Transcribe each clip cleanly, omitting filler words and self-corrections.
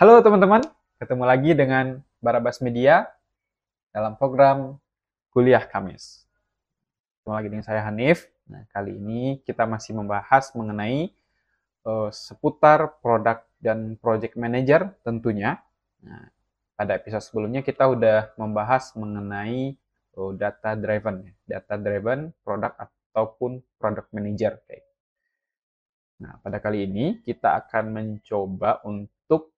Halo teman-teman, ketemu lagi dengan Barabas Media dalam program Kuliah Kamis. Ketemu lagi dengan saya Hanif. Nah, kali ini kita masih membahas mengenai seputar produk dan project manager tentunya. Nah, pada episode sebelumnya kita udah membahas mengenai data driven product ataupun product manager kayak. Nah, pada kali ini kita akan mencoba untuk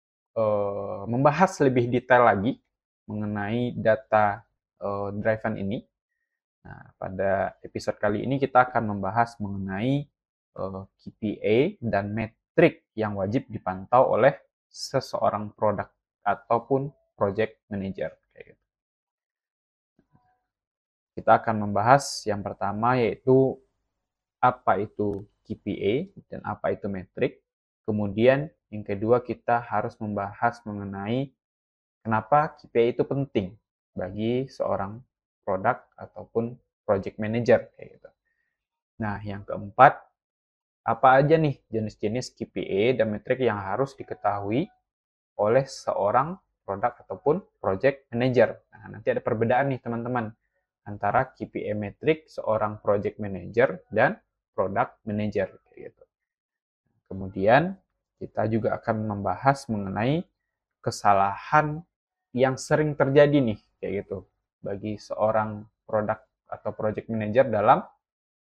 membahas lebih detail lagi mengenai data driven ini. Nah, pada episode kali ini kita akan membahas mengenai KPI dan metrik yang wajib dipantau oleh seseorang produk ataupun project manager. Kayak gitu. Kita akan membahas yang pertama yaitu apa itu KPI dan apa itu metrik. Kemudian yang kedua kita harus membahas mengenai kenapa KPI itu penting bagi seorang produk ataupun project manager kayak gitu. Nah, yang keempat, apa aja nih jenis-jenis KPI dan metrik yang harus diketahui oleh seorang produk ataupun project manager. Nah, nanti ada perbedaan nih teman-teman antara KPI metrik seorang project manager dan product manager kayak gitu. Kemudian kita juga akan membahas mengenai kesalahan yang sering terjadi nih kayak gitu bagi seorang produk atau project manager dalam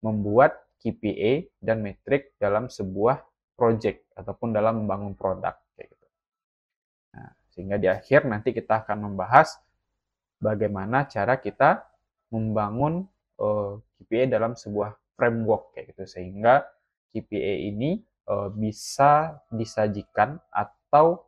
membuat KPI dan metrik dalam sebuah project ataupun dalam membangun produk kayak gitu. Nah, sehingga di akhir nanti kita akan membahas bagaimana cara kita membangun KPI dalam sebuah framework kayak gitu sehingga KPI ini bisa disajikan atau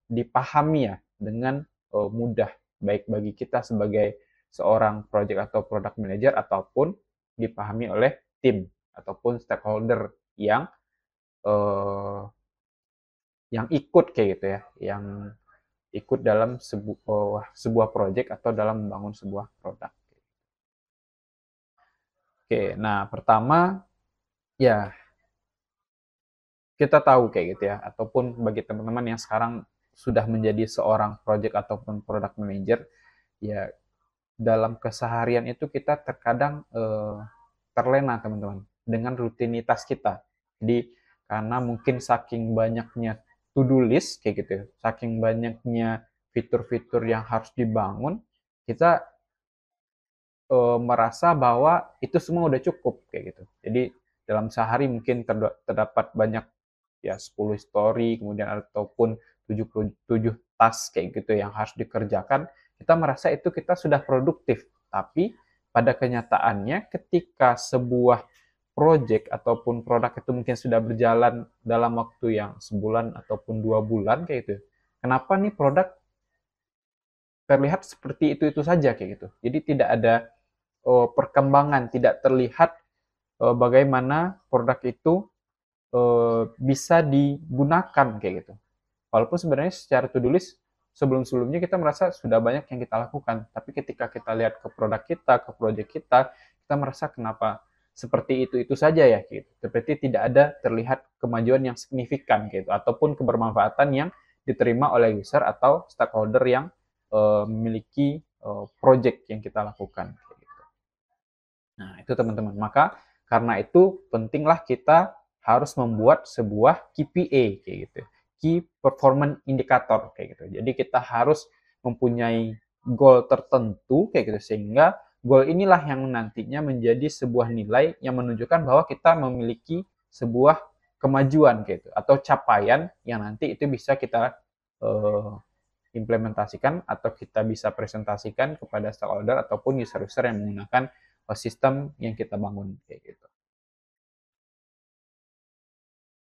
dipahami ya dengan mudah baik bagi kita sebagai seorang project atau product manager ataupun dipahami oleh tim ataupun stakeholder eh, yang ikut kayak gitu ya, yang ikut dalam sebuah project atau dalam membangun sebuah produk. Oke, nah pertama ya kita tahu kayak gitu ya, ataupun bagi teman-teman yang sekarang sudah menjadi seorang project ataupun product manager, ya dalam keseharian itu kita terkadang terlena teman-teman dengan rutinitas kita. Jadi karena mungkin saking banyaknya to-do list kayak gitu, ya, saking banyaknya fitur-fitur yang harus dibangun, kita merasa bahwa itu semua udah cukup kayak gitu. Jadi dalam sehari mungkin terdapat banyak ya 10 story kemudian ataupun 77 task kayak gitu yang harus dikerjakan, kita merasa itu kita sudah produktif. Tapi pada kenyataannya ketika sebuah project ataupun produk itu mungkin sudah berjalan dalam waktu yang sebulan ataupun 2 bulan kayak gitu. Kenapa nih produk terlihat seperti itu saja kayak gitu. Jadi tidak ada perkembangan, tidak terlihat bagaimana produk itu bisa digunakan kayak gitu. Walaupun sebenarnya secara to-do list sebelum-sebelumnya kita merasa sudah banyak yang kita lakukan, tapi ketika kita lihat ke produk kita, ke project kita merasa kenapa seperti itu saja ya gitu. Seperti tidak ada terlihat kemajuan yang signifikan gitu ataupun kebermanfaatan yang diterima oleh user atau stakeholder yang memiliki project yang kita lakukan kayak gitu. Nah, itu teman-teman. Maka karena itu pentinglah kita harus membuat sebuah KPI kayak gitu. Key Performance Indicator kayak gitu. Jadi kita harus mempunyai goal tertentu kayak gitu sehingga goal inilah yang nantinya menjadi sebuah nilai yang menunjukkan bahwa kita memiliki sebuah kemajuan gitu atau capaian yang nanti itu bisa kita uh, implementasikan atau kita bisa presentasikan kepada stakeholder ataupun user-user yang menggunakan sistem yang kita bangun kayak gitu.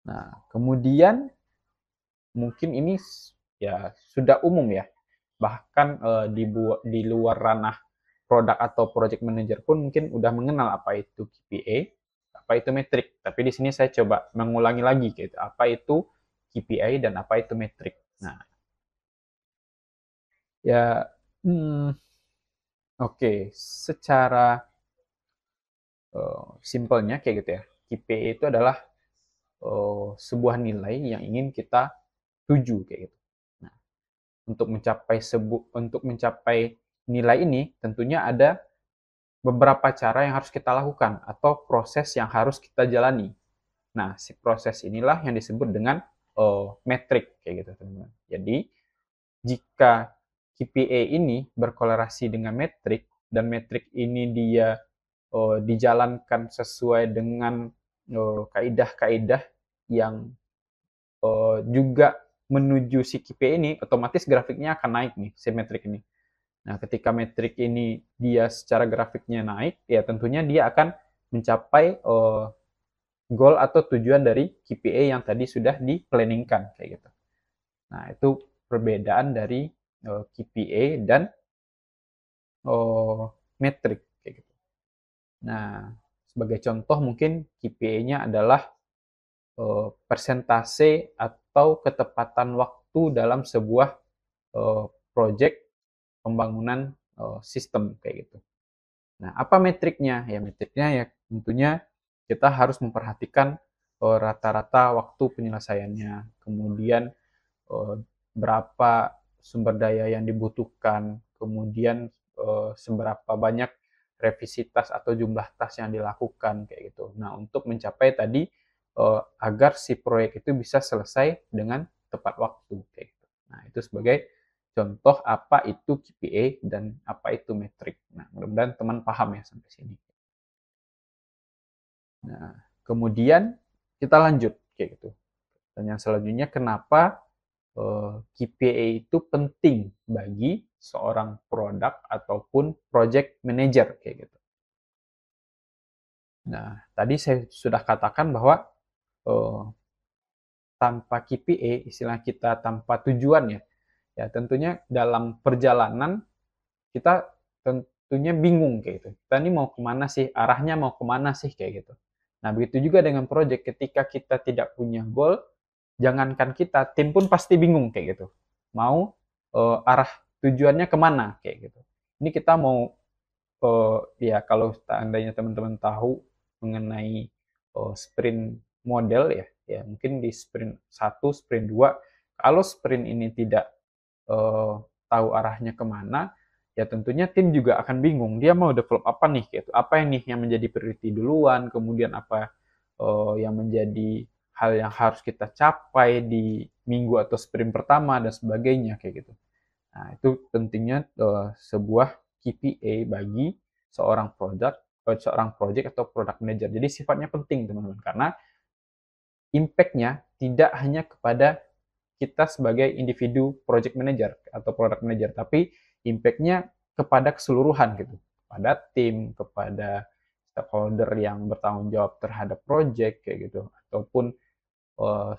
Nah, kemudian mungkin ini ya sudah umum ya. Bahkan di luar ranah produk atau project manager pun mungkin udah mengenal apa itu KPI, apa itu metrik. Tapi di sini saya coba mengulangi lagi gitu. Apa itu KPI dan apa itu metrik. Nah, ya oke, secara simpelnya kayak gitu ya. KPI itu adalah sebuah nilai yang ingin kita 7 kayak gitu. Nah, untuk mencapai nilai ini tentunya ada beberapa cara yang harus kita lakukan atau proses yang harus kita jalani. Nah, si proses inilah yang disebut dengan metrik kayak gitu, teman-teman. Jadi, jika KPI ini berkorelasi dengan metrik dan metrik ini dia dijalankan sesuai dengan kaidah-kaidah yang juga menuju si KPI ini, otomatis grafiknya akan naik nih, si metrik ini. Nah, ketika metrik ini dia secara grafiknya naik, ya tentunya dia akan mencapai goal atau tujuan dari KPI yang tadi sudah di-planningkan kayak gitu. Nah, itu perbedaan dari KPI dan metrik kayak gitu. Nah, sebagai contoh mungkin KPI-nya adalah persentase atau ketepatan waktu dalam sebuah project pembangunan sistem kayak gitu. Nah, apa metriknya? Ya metriknya ya tentunya kita harus memperhatikan rata-rata waktu penyelesaiannya, kemudian berapa sumber daya yang dibutuhkan, kemudian seberapa banyak revisi tas atau jumlah tas yang dilakukan kayak gitu. Nah, untuk mencapai tadi agar si proyek itu bisa selesai dengan tepat waktu kayak gitu. Nah, itu sebagai contoh apa itu KPI dan apa itu metrik. Nah, mudah-mudahan teman paham ya sampai sini. Nah, kemudian kita lanjut kayak gitu. Dan yang selanjutnya kenapa KPI itu penting bagi seorang produk ataupun project manager kayak gitu. Nah, tadi saya sudah katakan bahwa tanpa KPI, istilah kita tanpa tujuan ya, ya tentunya dalam perjalanan kita tentunya bingung kayak gitu. Kita ini mau kemana sih? Arahnya mau kemana sih kayak gitu. Nah, begitu juga dengan project. Ketika kita tidak punya goal, jangankan kita, tim pun pasti bingung kayak gitu. Mau arah tujuannya kemana kayak gitu. Ini kita mau ya kalau seandainya teman-teman tahu mengenai sprint model ya, ya mungkin di sprint 1, sprint 2, kalau sprint ini tidak tahu arahnya kemana, ya tentunya tim juga akan bingung. Dia mau develop apa nih gitu. Apa yang nih yang menjadi priority duluan, kemudian apa yang menjadi hal yang harus kita capai di minggu atau sprint pertama dan sebagainya kayak gitu. Nah, itu pentingnya sebuah KPI bagi seorang project atau product manager. Jadi sifatnya penting teman-teman karena impact-nya tidak hanya kepada kita sebagai individu project manager atau product manager, tapi impact-nya kepada keseluruhan gitu, kepada tim, kepada stakeholder yang bertanggung jawab terhadap project kayak gitu, ataupun uh,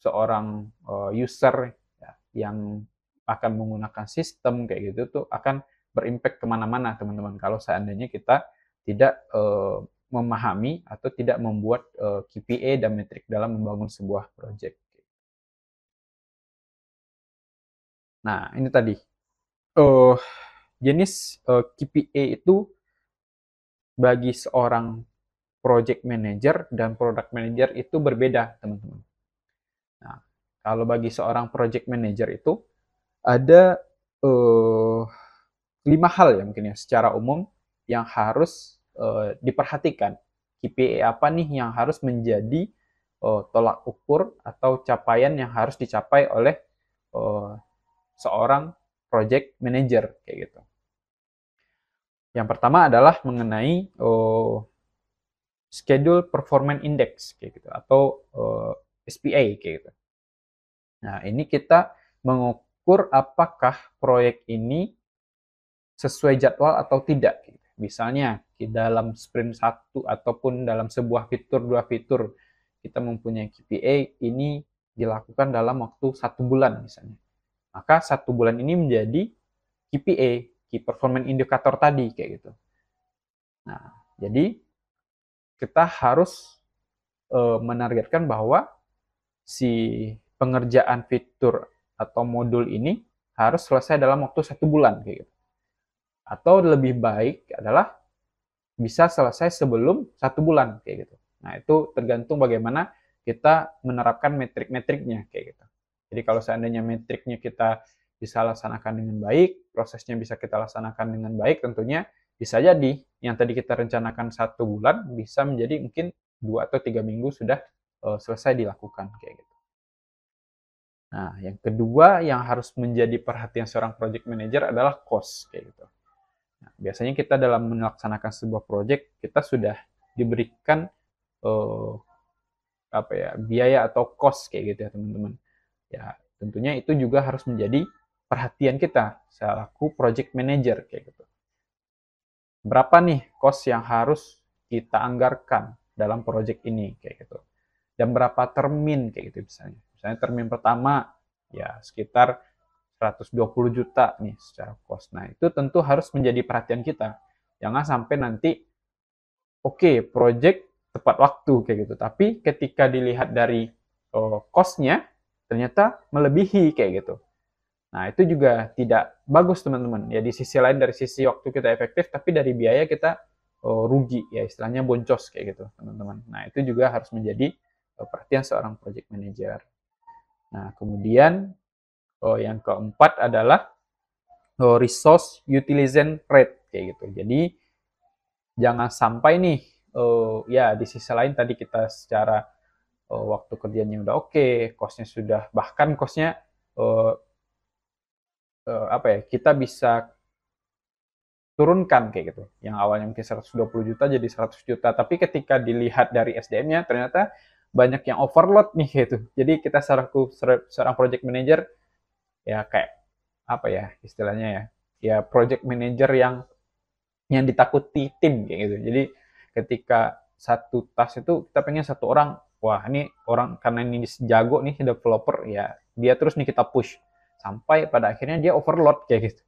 seorang user ya, yang akan menggunakan sistem kayak gitu tuh akan berimpact kemana-mana teman-teman kalau seandainya kita tidak memahami atau tidak membuat KPI dan metrik dalam membangun sebuah project. Nah, ini tadi jenis KPI itu bagi seorang project manager dan product manager itu berbeda, teman-teman. Nah, kalau bagi seorang project manager itu ada 5 hal ya mungkin ya secara umum yang harus diperhatikan. KPI apa nih yang harus menjadi tolak ukur atau capaian yang harus dicapai oleh uh, seorang project manager kayak gitu. Yang pertama adalah mengenai schedule performance index kayak gitu atau SPA kayak gitu. Nah, ini kita mengukur apakah proyek ini sesuai jadwal atau tidak. Misalnya di dalam sprint 1 ataupun dalam sebuah fitur, 2 fitur kita mempunyai KPI ini dilakukan dalam waktu 1 bulan misalnya. Maka 1 bulan ini menjadi KPI, Key Performance Indicator tadi kayak gitu. Nah, jadi kita harus menargetkan bahwa si pengerjaan fitur atau modul ini harus selesai dalam waktu 1 bulan kayak gitu. Atau lebih baik adalah bisa selesai sebelum 1 bulan kayak gitu. Nah, itu tergantung bagaimana kita menerapkan metrik-metriknya kayak gitu. Jadi kalau seandainya metriknya kita bisa laksanakan dengan baik, prosesnya bisa kita laksanakan dengan baik, tentunya bisa jadi yang tadi kita rencanakan 1 bulan bisa menjadi mungkin 2 atau 3 minggu sudah selesai dilakukan kayak gitu. Nah, yang kedua yang harus menjadi perhatian seorang project manager adalah cost kayak gitu. Nah, biasanya kita dalam melaksanakan sebuah project kita sudah diberikan eh, apa ya biaya atau cost kayak gitu ya teman-teman. Ya tentunya itu juga harus menjadi perhatian kita selaku project manager kayak gitu. Berapa nih cost yang harus kita anggarkan dalam project ini kayak gitu. Dan berapa termin kayak gitu misalnya. Misalnya termin pertama ya sekitar 120 juta nih secara cost. Nah, itu tentu harus menjadi perhatian kita. Jangan sampai nanti oke, project tepat waktu kayak gitu. Tapi ketika dilihat dari cost-nya ternyata melebihi kayak gitu. Nah, itu juga tidak bagus teman-teman. Ya di sisi lain dari sisi waktu kita efektif, tapi dari biaya kita rugi ya istilahnya boncos kayak gitu teman-teman. Nah, itu juga harus menjadi perhatian seorang project manager. Nah, kemudian yang keempat adalah resource utilization rate kayak gitu. Jadi jangan sampai nih ya di sisi lain tadi kita secara waktu kerjanya udah oke, costnya sudah bahkan costnya uh, apa ya kita bisa turunkan kayak gitu. Yang awalnya mungkin 120 juta jadi 100 juta, tapi ketika dilihat dari SDM-nya ternyata banyak yang overload nih gitu. Jadi kita seorang project manager ya kayak apa ya istilahnya ya, ya project manager yang ditakuti tim kayak gitu. Jadi ketika satu tas itu kita pengen satu orang, wah ini orang karena ini jago nih developer ya dia terus nih kita push sampai pada akhirnya dia overload kayak gitu.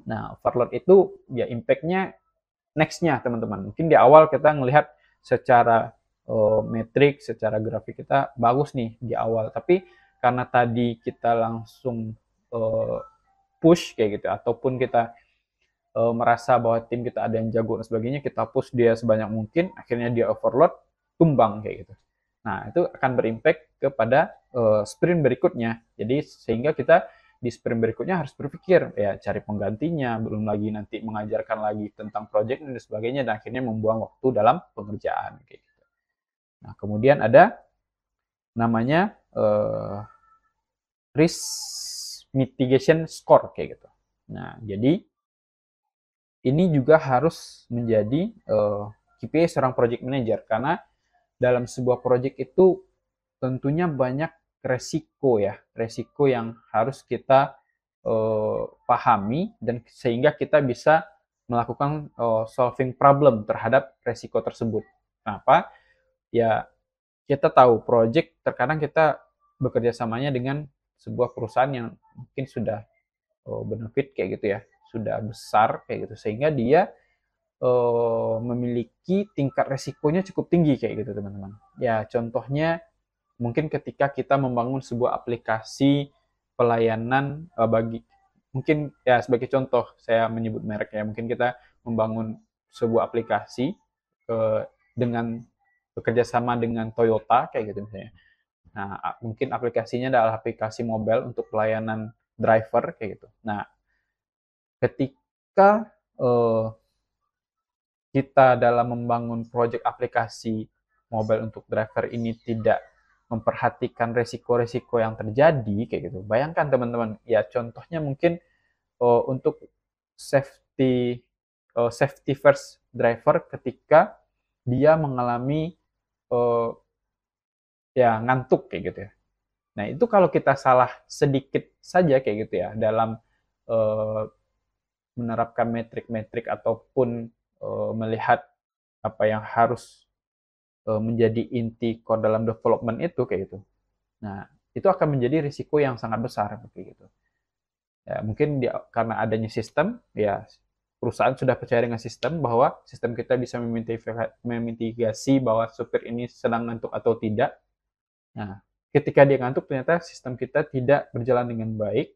Nah overload itu ya impactnya nextnya teman-teman. Mungkin di awal kita ngelihat secara metrik, secara grafik kita bagus nih di awal, tapi karena tadi kita langsung uh, push kayak gitu ataupun kita merasa bahwa tim kita ada yang jago dan sebagainya, kita push dia sebanyak mungkin, akhirnya dia overload, tumbang kayak gitu. Nah, itu akan berimpact kepada sprint berikutnya. Jadi sehingga kita di sprint berikutnya harus berpikir ya cari penggantinya, belum lagi nanti mengajarkan lagi tentang project dan sebagainya dan akhirnya membuang waktu dalam pengerjaan kayak gitu. Nah, kemudian ada namanya risk mitigation score kayak gitu. Nah, jadi ini juga harus menjadi KPI seorang project manager karena dalam sebuah project itu tentunya banyak resiko ya, resiko yang harus kita pahami dan sehingga kita bisa melakukan solving problem terhadap resiko tersebut. Kenapa? Ya kita tahu project terkadang kita bekerja samanya dengan sebuah perusahaan yang mungkin sudah benefit kayak gitu ya, sudah besar kayak gitu sehingga dia memiliki tingkat resikonya cukup tinggi kayak gitu teman-teman. Ya contohnya mungkin ketika kita membangun sebuah aplikasi pelayanan bagi mungkin ya sebagai contoh saya menyebut merek ya mungkin kita membangun sebuah aplikasi dengan bekerja sama dengan Toyota kayak gitu misalnya. Nah mungkin aplikasinya adalah aplikasi mobile untuk pelayanan driver kayak gitu. Nah ketika kita dalam membangun proyek aplikasi mobile untuk driver ini tidak memperhatikan resiko-resiko yang terjadi kayak gitu. Bayangkan teman-teman, ya contohnya mungkin untuk safety safety first driver ketika dia mengalami uh, ya ngantuk kayak gitu ya. Nah, itu kalau kita salah sedikit saja kayak gitu ya dalam uh, menerapkan metrik-metrik ataupun melihat apa yang harus menjadi inti core dalam development itu kayak gitu. Nah, itu akan menjadi risiko yang sangat besar kayak gitu. Ya, mungkin karena adanya sistem, ya perusahaan sudah percaya dengan sistem bahwa sistem kita bisa memitigasi bahwa supir ini sedang ngantuk atau tidak. Nah, ketika dia ngantuk ternyata sistem kita tidak berjalan dengan baik.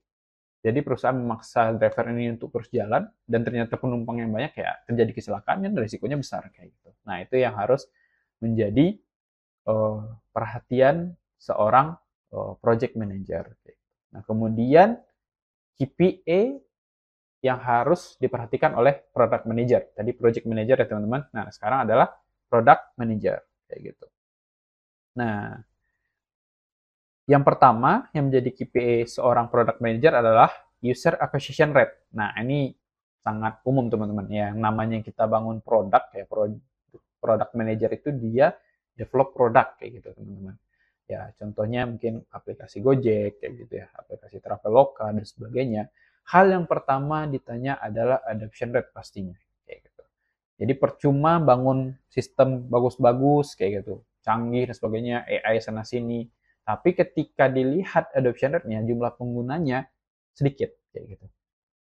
Jadi perusahaan memaksa driver ini untuk terus jalan dan ternyata penumpang yang banyak ya terjadi kecelakaan dan risikonya besar kayak gitu. Nah, itu yang harus menjadi perhatian seorang project manager. Nah, kemudian KPI yang harus diperhatikan oleh product manager. Tadi project manager ya teman-teman. Nah, sekarang adalah product manager kayak gitu. Nah, yang pertama yang menjadi KPI seorang product manager adalah user acquisition rate. Nah, ini sangat umum teman-teman. Yang namanya kita bangun produk ya, product manager itu dia develop produk kayak gitu teman-teman. Ya, contohnya mungkin aplikasi Gojek kayak gitu ya, aplikasi Traveloka dan sebagainya. Hal yang pertama ditanya adalah adoption rate pastinya kayak gitu. Jadi percuma bangun sistem bagus-bagus kayak gitu, canggih dan sebagainya, AI sana sini, tapi ketika dilihat adoption rate-nya, jumlah penggunanya sedikit kayak gitu.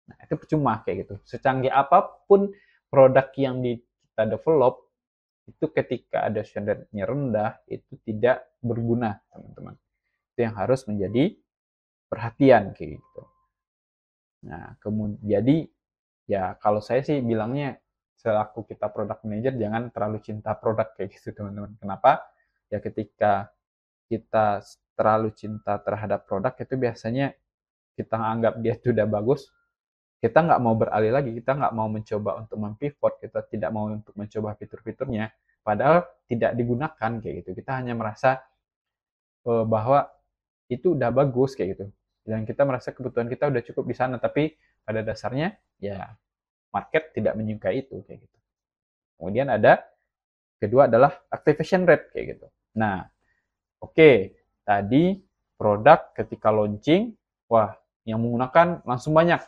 Nah, itu percuma kayak gitu. Secanggih apapun produk yang kita develop, itu ketika adoption rate-nya rendah, itu tidak berguna, teman-teman. Itu yang harus menjadi perhatian kayak gitu. Nah, kemudian jadi ya kalau saya sih bilangnya selaku kita product manager jangan terlalu cinta produk kayak gitu, teman-teman. Kenapa? Ya ketika kita terlalu cinta terhadap produk itu biasanya kita anggap dia itu udah bagus, kita nggak mau beralih lagi, kita nggak mau mencoba untuk mempivot, kita tidak mau untuk mencoba fitur-fiturnya, padahal tidak digunakan kayak gitu. Kita hanya merasa bahwa itu udah bagus kayak gitu. Dan kita merasa kebutuhan kita udah cukup di sana, tapi pada dasarnya ya market tidak menyukai itu kayak gitu. Kemudian ada kedua adalah activation rate kayak gitu. Nah, oke, tadi produk ketika launching, wah, yang menggunakan langsung banyak.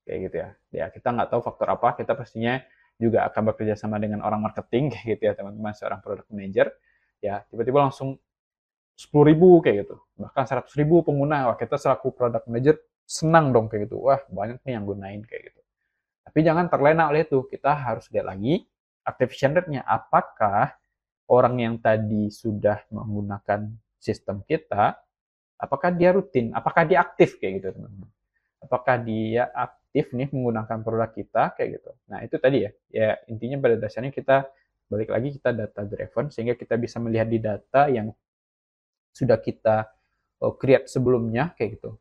Kayak gitu ya. Ya, kita nggak tahu faktor apa, kita pastinya juga akan bekerja sama dengan orang marketing, kayak gitu ya, teman-teman, seorang product manager. Ya, tiba-tiba langsung 10.000 kayak gitu. Bahkan 100.000 pengguna. Wah, kita selaku product manager senang dong kayak gitu. Wah, banyak nih yang gunain kayak gitu. Tapi jangan terlena oleh itu. Kita harus lihat lagi activation rate-nya. Apakah orang yang tadi sudah menggunakan sistem kita, apakah dia rutin, apakah dia aktif kayak gitu teman-teman. Apakah dia aktif nih menggunakan produk kita kayak gitu. Nah itu tadi ya, ya intinya pada dasarnya kita balik lagi kita data driven sehingga kita bisa melihat di data yang sudah kita create sebelumnya kayak gitu.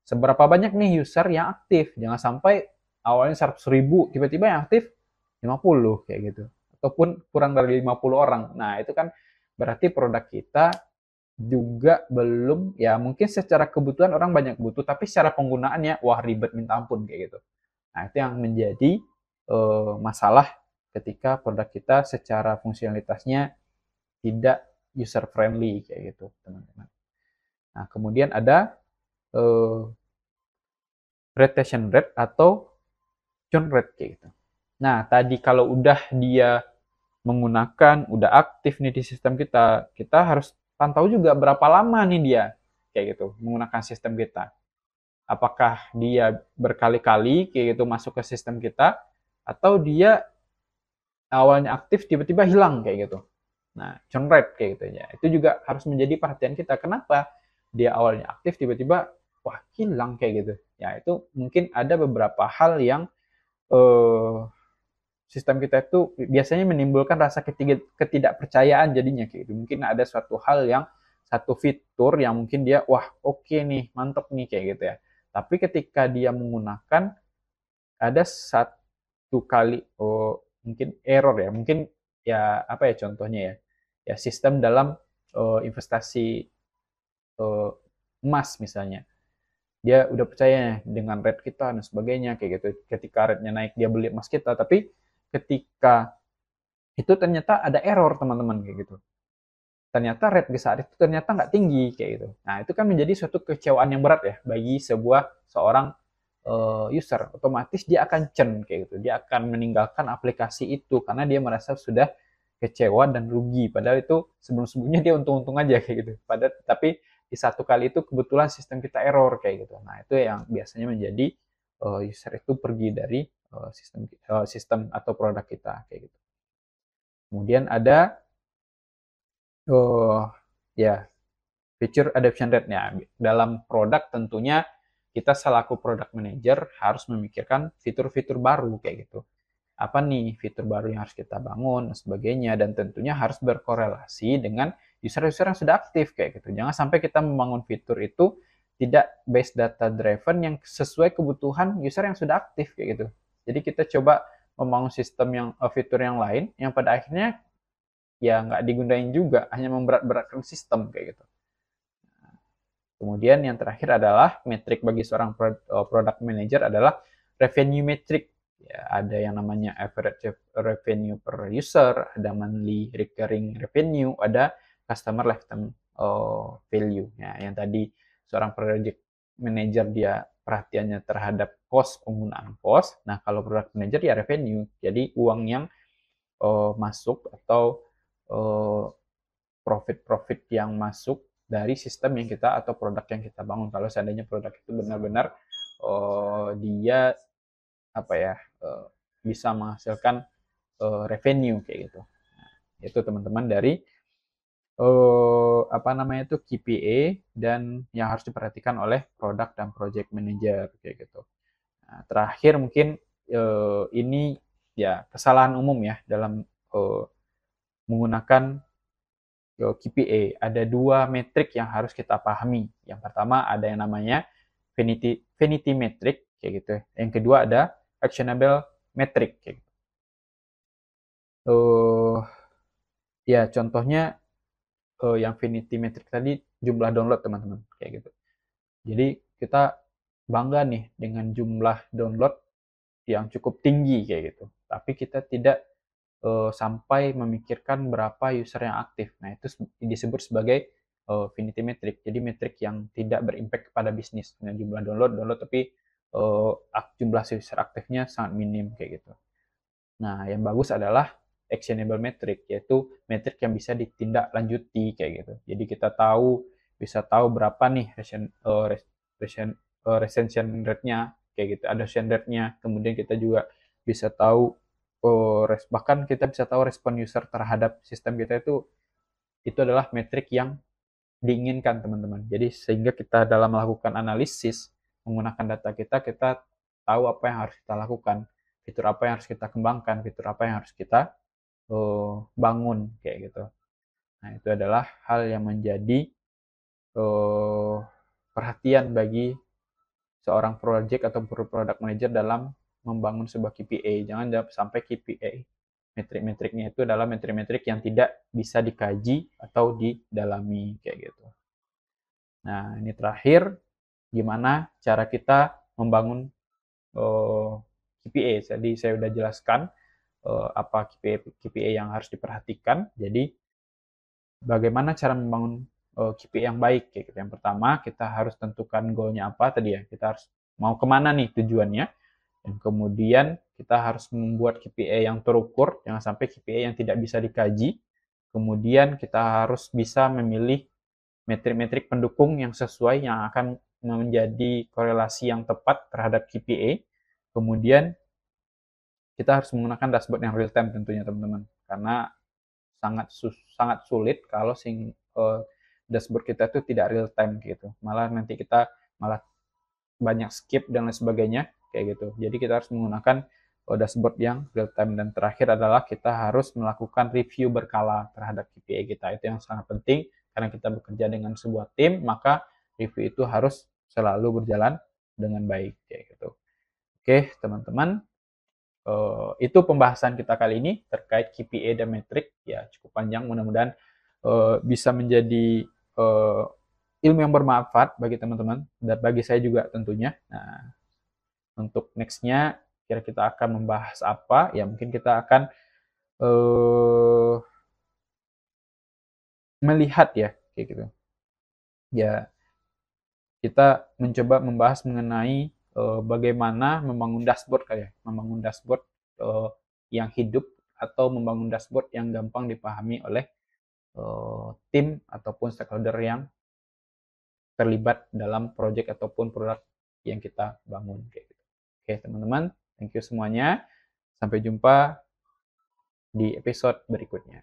Seberapa banyak nih user yang aktif, jangan sampai awalnya 100.000 tiba-tiba yang aktif 50 kayak gitu ataupun kurang dari 50 orang. Nah, itu kan berarti produk kita juga belum ya mungkin secara kebutuhan orang banyak butuh tapi secara penggunaannya wah ribet minta ampun kayak gitu. Nah, itu yang menjadi masalah ketika produk kita secara fungsionalitasnya tidak user friendly kayak gitu, teman-teman. Nah, kemudian ada retention rate atau churn rate kayak gitu. Nah, tadi kalau udah dia menggunakan, udah aktif nih di sistem kita, kita harus pantau juga berapa lama nih dia kayak gitu menggunakan sistem kita. Apakah dia berkali-kali kayak gitu masuk ke sistem kita atau dia awalnya aktif tiba-tiba hilang kayak gitu. Nah, churn rate kayak gitu ya. Itu juga harus menjadi perhatian kita. Kenapa dia awalnya aktif tiba-tiba wah hilang kayak gitu. Ya, itu mungkin ada beberapa hal yang eh, sistem kita itu biasanya menimbulkan rasa ketidakpercayaan jadinya kayak gitu. Mungkin ada suatu hal yang satu fitur yang mungkin dia wah oke nih, mantep nih kayak gitu ya. Tapi ketika dia menggunakan ada satu kali mungkin error ya, mungkin ya apa ya contohnya ya. Ya sistem dalam investasi emas misalnya. Dia udah percaya dengan rate kita dan sebagainya kayak gitu. Ketika rate-nya naik dia beli emas kita, tapi ketika itu ternyata ada error teman-teman kayak gitu. Ternyata rate di saat itu ternyata nggak tinggi kayak gitu. Nah itu kan menjadi suatu kecewaan yang berat ya bagi seorang user. Otomatis dia akan churn kayak gitu. Dia akan meninggalkan aplikasi itu karena dia merasa sudah kecewa dan rugi. Padahal itu sebelum-sebelumnya dia untung-untung aja kayak gitu. Padahal tapi di satu kali itu kebetulan sistem kita error kayak gitu. Nah itu yang biasanya menjadi user itu pergi dari sistem atau produk kita kayak gitu. Kemudian ada ya feature adoption rate. Ya, dalam produk tentunya kita selaku product manager harus memikirkan fitur-fitur baru kayak gitu. apa nih fitur baru yang harus kita bangun dan sebagainya, dan tentunya harus berkorelasi dengan user-user yang sudah aktif kayak gitu. Jangan sampai kita membangun fitur itu tidak based data driven yang sesuai kebutuhan user yang sudah aktif kayak gitu. Jadi kita coba membangun sistem yang fitur yang lain yang pada akhirnya ya nggak digunain juga, hanya memberat-beratkan sistem kayak gitu. Kemudian yang terakhir adalah metrik bagi seorang product manager adalah revenue metric. Ya, ada yang namanya average revenue per user, ada monthly recurring revenue, ada customer lifetime value. Ya, yang tadi seorang project manager dia perhatiannya terhadap cost penggunaan cost. Nah, kalau product manager ya revenue. Jadi uang yang masuk atau profit-profit yang masuk dari sistem yang kita atau produk yang kita bangun. Kalau seandainya produk itu benar-benar dia apa ya bisa menghasilkan revenue kayak gitu. Nah, itu teman-teman dari apa namanya itu KPI dan yang harus diperhatikan oleh produk dan project manager kayak gitu. Nah, terakhir mungkin ini ya kesalahan umum ya dalam menggunakan KPI. Ada dua metrik yang harus kita pahami. Yang pertama ada yang namanya vanity metric kayak gitu. Yang kedua ada actionable metric kayak gitu. Ya contohnya yang vanity metric tadi jumlah download teman-teman kayak gitu. Jadi kita bangga nih dengan jumlah download yang cukup tinggi kayak gitu. Tapi kita tidak sampai memikirkan berapa user yang aktif. Nah, itu disebut sebagai vanity metric. Jadi metrik yang tidak berimpact kepada bisnis. Dengan jumlah download tapi jumlah user aktifnya sangat minim kayak gitu. Nah, yang bagus adalah actionable metric, yaitu metrik yang bisa ditindaklanjuti kayak gitu. Jadi kita bisa tahu berapa nih retention rate-nya kayak gitu, adoption rate-nya. Kemudian kita juga bisa tahu bahkan kita bisa tahu respon user terhadap sistem kita itu adalah metrik yang diinginkan teman-teman. Jadi sehingga kita dalam melakukan analisis menggunakan data kita tahu apa yang harus kita lakukan, fitur apa yang harus kita kembangkan, fitur apa yang harus kita bangun kayak gitu. Nah, itu adalah hal yang menjadi perhatian bagi seorang project atau product manager dalam membangun sebuah KPI. Jangan sampai KPI metrik-metriknya itu adalah metrik-metrik yang tidak bisa dikaji atau didalami kayak gitu. Nah, ini terakhir gimana cara kita membangun KPI. Jadi saya sudah jelaskan apa KPI yang harus diperhatikan. Jadi bagaimana cara membangun KPI yang baik kayak gitu. Yang pertama kita harus tentukan goalnya apa tadi ya. Kita harus mau kemana nih tujuannya. Dan kemudian kita harus membuat KPI yang terukur, jangan sampai KPI yang tidak bisa dikaji. Kemudian kita harus bisa memilih metrik-metrik pendukung yang sesuai yang akan menjadi korelasi yang tepat terhadap KPI. Kemudian kita harus menggunakan dashboard yang real time tentunya teman-teman, karena sangat sulit kalau dashboard kita itu tidak real time gitu. Malah nanti kita malah banyak skip dan lain sebagainya kayak gitu. Jadi kita harus menggunakan dashboard yang real time. Dan terakhir adalah kita harus melakukan review berkala terhadap KPI kita. Itu yang sangat penting karena kita bekerja dengan sebuah tim, maka review itu harus selalu berjalan dengan baik kayak gitu. Oke, teman-teman. Itu pembahasan kita kali ini terkait KPI dan metrik. Ya, cukup panjang. Mudah-mudahan bisa menjadi ilmu yang bermanfaat bagi teman-teman dan bagi saya juga tentunya. Nah, untuk nextnya kira kita akan membahas apa? Ya mungkin kita akan melihat ya kayak gitu. Ya kita mencoba membahas mengenai bagaimana membangun dashboard kayak membangun dashboard yang hidup atau membangun dashboard yang gampang dipahami oleh tim ataupun stakeholder yang terlibat dalam project ataupun produk yang kita bangun kayak gitu. Oke, teman-teman, thank you semuanya. Sampai jumpa di episode berikutnya.